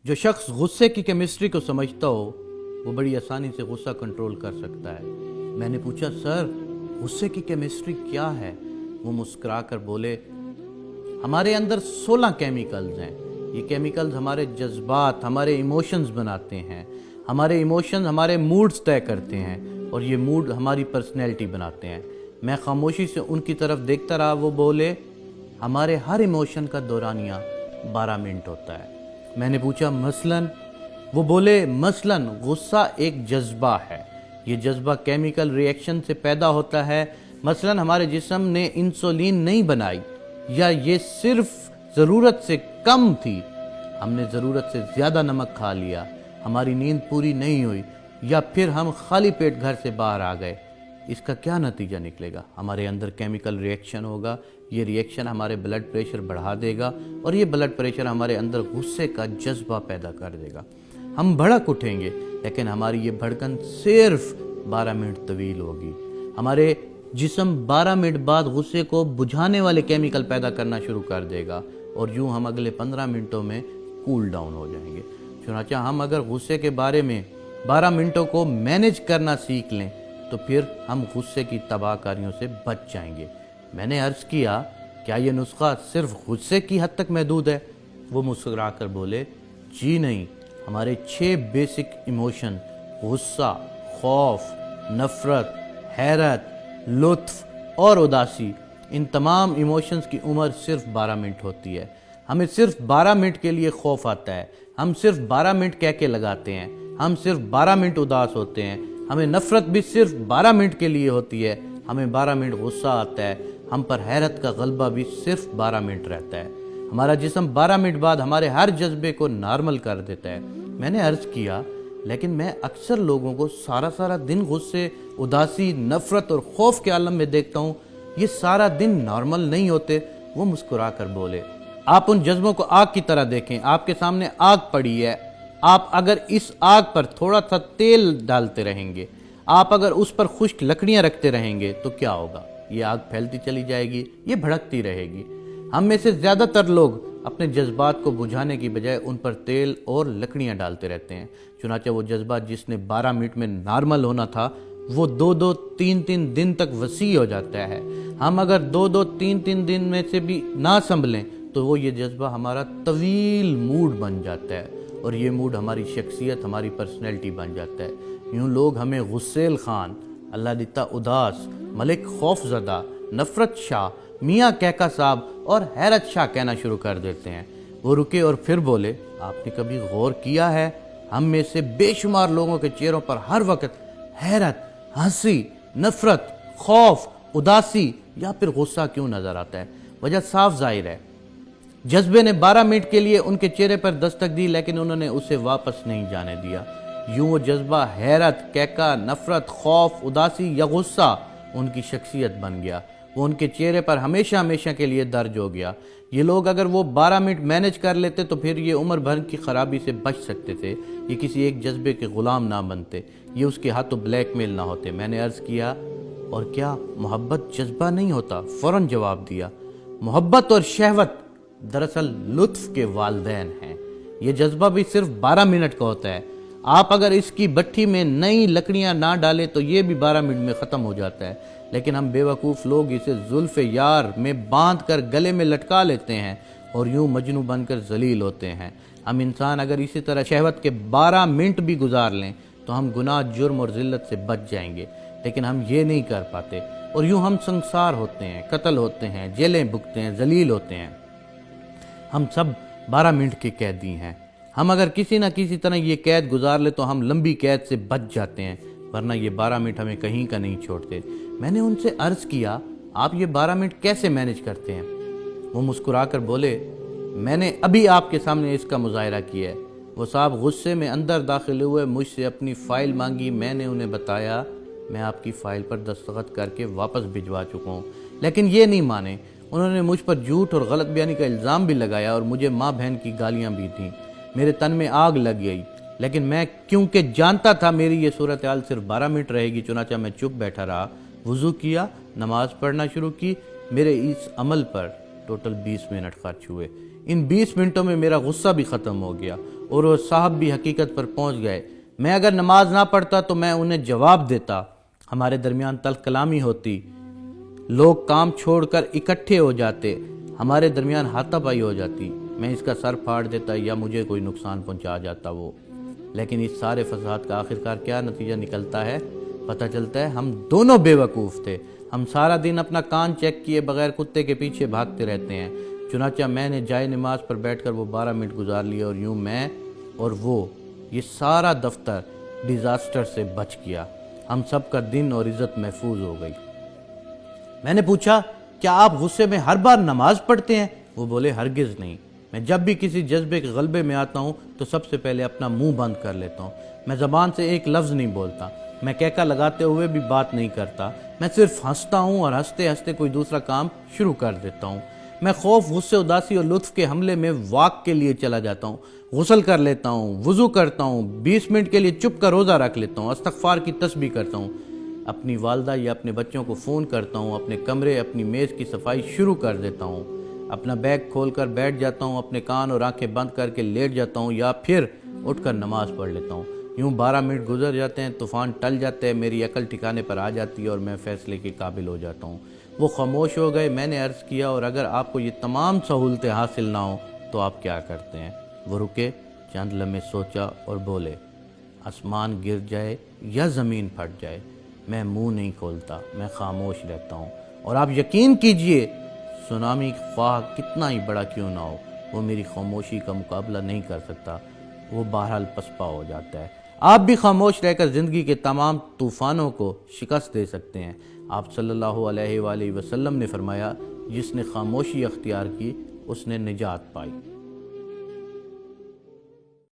जो शख्स गुस्से की केमिस्ट्री को समझता हो वो बड़ी आसानी से गुस्सा कंट्रोल कर सकता है। मैंने पूछा, सर गुस्से की केमिस्ट्री क्या है? वो मुस्कुरा कर बोले, हमारे अंदर 16 केमिकल्स हैं। ये केमिकल्स हमारे जज्बात, हमारे इमोशंस बनाते हैं। हमारे इमोशंस हमारे मूड्स तय करते हैं और ये मूड हमारी पर्सनैलिटी बनाते हैं। मैं खामोशी से उनकी तरफ देखता रहा। वो बोले, हमारे हर इमोशन का दौरानिया 12 मिनट होता है। मैंने पूछा, मसलन? वो बोले, मसलन गुस्सा एक जज्बा है। ये जज्बा केमिकल रिएक्शन से पैदा होता है। मसलन हमारे जिस्म ने इंसुलिन नहीं बनाई, या ये सिर्फ ज़रूरत से कम थी, हमने ज़रूरत से ज़्यादा नमक खा लिया, हमारी नींद पूरी नहीं हुई, या फिर हम खाली पेट घर से बाहर आ गए। इसका क्या नतीजा निकलेगा? हमारे अंदर केमिकल रिएक्शन होगा। ये रिएक्शन हमारे ब्लड प्रेशर बढ़ा देगा और ये ब्लड प्रेशर हमारे अंदर गुस्से का जज्बा पैदा कर देगा। हम भड़क उठेंगे, लेकिन हमारी ये भड़कन सिर्फ 12 मिनट तवील होगी। हमारे जिस्म 12 मिनट बाद गुस्से को बुझाने वाले केमिकल पैदा करना शुरू कर देगा और यूं हम अगले 15 मिनटों में कूल डाउन हो जाएंगे। चुनांचे हम अगर गुस्से के बारे में 12 मिनटों को मैनेज करना सीख लें तो फिर हम गुस्से की तबाहकारियों से बच जाएंगे। मैंने अर्ज़ किया, क्या ये नुस्खा सिर्फ गुस्से की हद तक महदूद है? वो मुस्कुरा कर बोले, जी नहीं, हमारे 6 बेसिक इमोशन गुस्सा, खौफ, नफ़रत, हैरत, लुत्फ़ और उदासी, इन तमाम इमोशंस की उम्र सिर्फ 12 मिनट होती है। हमें सिर्फ 12 मिनट के लिए खौफ आता है, हम सिर्फ 12 मिनट कह के लगाते हैं, हम सिर्फ 12 मिनट उदास होते हैं। हमें नफ़रत भी सिर्फ 12 मिनट के लिए होती है, हमें 12 मिनट गुस्सा आता है। हम पर हैरत का गलबा भी सिर्फ 12 मिनट रहता है। हमारा जिस्म 12 मिनट बाद हमारे हर जज्बे को नॉर्मल कर देता है। मैंने अर्ज़ किया, लेकिन मैं अक्सर लोगों को सारा दिन गुस्से, उदासी, नफ़रत और खौफ के आलम में देखता हूँ। ये सारा दिन नॉर्मल नहीं होते। वो मुस्कुरा कर बोले, आप उन जज्बों को आग की तरह देखें। आपके सामने आग पड़ी है, आप अगर इस आग पर थोड़ा सा तेल डालते रहेंगे, आप अगर उस पर खुश्क लकड़ियां रखते रहेंगे तो क्या होगा? ये आग फैलती चली जाएगी, ये भड़कती रहेगी। हम में से ज़्यादातर लोग अपने जज्बात को बुझाने की बजाय उन पर तेल और लकड़ियां डालते रहते हैं। चुनांचे वो जज्बा जिसने 12 मिनट में नॉर्मल होना था, वो 2-2, 3-3 दिन तक वसी हो जाता है। हम अगर 2-2, 3-3 दिन में से भी ना संभलें तो वो ये जज्बा हमारा तवील मूड बन जाता है और ये मूड हमारी शख्सियत, हमारी पर्सनैलिटी बन जाता है। यूँ लोग हमें गुस्सेल खान, अल्लाह दिता उदास, मलिक खौफज़दा, नफ़रत शाह, मियाँ कहका साहब और हैरत शाह कहना शुरू कर देते हैं। वो रुके और फिर बोले, आपने कभी गौर किया है हम में से बेशुमार लोगों के चेहरों पर हर वक्त हैरत, हंसी, नफ़रत, खौफ, उदासी या फिर गुस्सा क्यों नज़र आता है? वजह साफ जाहिर है, जज्बे ने 12 मिनट के लिए उनके चेहरे पर दस्तक दी, लेकिन उन्होंने उसे वापस नहीं जाने दिया। यूं वो जज्बा हैरत, कहका, नफ़रत, खौफ, उदासी या गुस्सा उनकी शख्सियत बन गया। वो उनके चेहरे पर हमेशा हमेशा के लिए दर्ज हो गया। ये लोग अगर वो 12 मिनट मैनेज कर लेते तो फिर ये उम्र भर की खराबी से बच सकते थे। ये किसी एक जज्बे के ग़ुलाम ना बनते, ये उसके हाथों ब्लैकमेल ना होते। मैंने अर्ज़ किया, और क्या मोहब्बत जज्बा नहीं होता? फ़ौरन जवाब दिया, मोहब्बत और शहवत दरअसल लुत्फ़ के वालदैन हैं। ये जज्बा भी सिर्फ 12 मिनट का होता है। आप अगर इसकी भट्ठी में नई लकड़ियां ना डालें तो ये भी 12 मिनट में ख़त्म हो जाता है। लेकिन हम बेवकूफ़ लोग इसे जुल्फ़े यार में बांध कर गले में लटका लेते हैं और यूं मजनू बनकर जलील होते हैं। हम इंसान अगर इसी तरह शहवत के 12 मिनट भी गुजार लें तो हम गुनाह, जुर्म और ज़िल्लत से बच जाएंगे, लेकिन हम ये नहीं कर पाते और यूं हम संसार होते हैं, कत्ल होते हैं, जेलें भुगते हैं, जलील होते हैं। हम सब 12 मिनट के कैदी हैं। हम अगर किसी न किसी तरह ये कैद गुजार ले तो हम लंबी कैद से बच जाते हैं, वरना ये 12 मिनट हमें कहीं का नहीं छोड़ते। मैंने उनसे अर्ज़ किया, आप ये 12 मिनट कैसे मैनेज करते हैं? वो मुस्कुरा कर बोले, मैंने अभी आपके सामने इसका मुज़ाहिरा किया है। वो साहब गुस्से में अंदर दाखिल हुए, मुझसे अपनी फ़ाइल मांगी। मैंने उन्हें बताया, मैं आपकी फ़ाइल पर दस्तखत करके वापस भिजवा चुका हूँ, लेकिन ये नहीं माने। उन्होंने मुझ पर झूठ और गलत बयानी का इल्ज़ाम भी लगाया और मुझे माँ बहन की गालियाँ भी दी। मेरे तन में आग लग गई, लेकिन मैं क्योंकि जानता था मेरी ये सूरत हाल सिर्फ 12 मिनट रहेगी, चुनांचा मैं चुप बैठा रहा। वज़ू किया, नमाज़ पढ़ना शुरू की। मेरे इस अमल पर टोटल 20 मिनट खर्च हुए। इन 20 मिनटों में मेरा गुस्सा भी ख़त्म हो गया اور وہ صاحب بھی حقیقت پر پہنچ گئے۔ میں اگر نماز نہ پڑھتا تو میں انہیں جواب دیتا، ہمارے درمیان تلخ کلامی ہوتی، لوگ کام چھوڑ کر اکٹھے ہو جاتے، ہمارے درمیان ہاتھا پائی ہو جاتی، میں اس کا سر پھاڑ دیتا یا مجھے کوئی نقصان پہنچا جاتا وہ۔ لیکن اس سارے فساد کا آخرکار کیا نتیجہ نکلتا ہے؟ پتہ چلتا ہے ہم دونوں بے وقوف تھے، ہم سارا دن اپنا کان چیک کیے بغیر کتے کے پیچھے بھاگتے رہتے ہیں۔ چنانچہ میں نے جائے نماز پر بیٹھ کر وہ 12 منٹ گزار لیے، اور یوں میں اور وہ یہ سارا دفتر ڈیزاسٹر سے بچ گیا، ہم سب کا دن اور عزت محفوظ ہو گئی۔ میں نے پوچھا کیا آپ غصے میں ہر بار نماز پڑھتے ہیں؟ وہ بولے ہرگز نہیں، میں جب بھی کسی جذبے کے غلبے میں آتا ہوں تو سب سے پہلے اپنا منہ بند کر لیتا ہوں، میں زبان سے ایک لفظ نہیں بولتا، میں کہکا لگاتے ہوئے بھی بات نہیں کرتا، میں صرف ہنستا ہوں اور ہنستے ہنستے کوئی دوسرا کام شروع کر دیتا ہوں۔ میں خوف، غصے، اداسی اور لطف کے حملے میں واک کے لیے چلا جاتا ہوں، غسل کر لیتا ہوں، وضو کرتا ہوں، 20 منٹ کے لیے چپ کر روزہ رکھ لیتا ہوں، استغفار کی تسبیح کرتا ہوں، اپنی والدہ یا اپنے بچوں کو فون کرتا ہوں، اپنے کمرے، اپنی میز کی صفائی شروع کر دیتا ہوں، اپنا بیگ کھول کر بیٹھ جاتا ہوں، اپنے کان اور آنکھیں بند کر کے لیٹ جاتا ہوں یا پھر اٹھ کر نماز پڑھ لیتا ہوں۔ یوں 12 منٹ گزر جاتے ہیں، طوفان ٹل جاتے ہیں، میری عقل ٹھکانے پر آ جاتی ہے اور میں فیصلے کے قابل ہو جاتا ہوں۔ وہ خاموش ہو گئے۔ میں نے عرض کیا اور اگر آپ کو یہ تمام سہولتیں حاصل نہ ہوں تو آپ کیا کرتے ہیں؟ وہ رکے، چند لمحے سوچا اور بولے، آسمان گر جائے یا زمین پھٹ جائے میں منہ نہیں کھولتا، میں خاموش رہتا ہوں، اور آپ یقین کیجئے سونامی خواہ کتنا ہی بڑا کیوں نہ ہو وہ میری خاموشی کا مقابلہ نہیں کر سکتا، وہ بہرحال پسپا ہو جاتا ہے۔ آپ بھی خاموش رہ کر زندگی کے تمام طوفانوں کو شکست دے سکتے ہیں۔ آپ صلی اللہ علیہ وآلہ وسلم نے فرمایا، جس نے خاموشی اختیار کی اس نے نجات پائی۔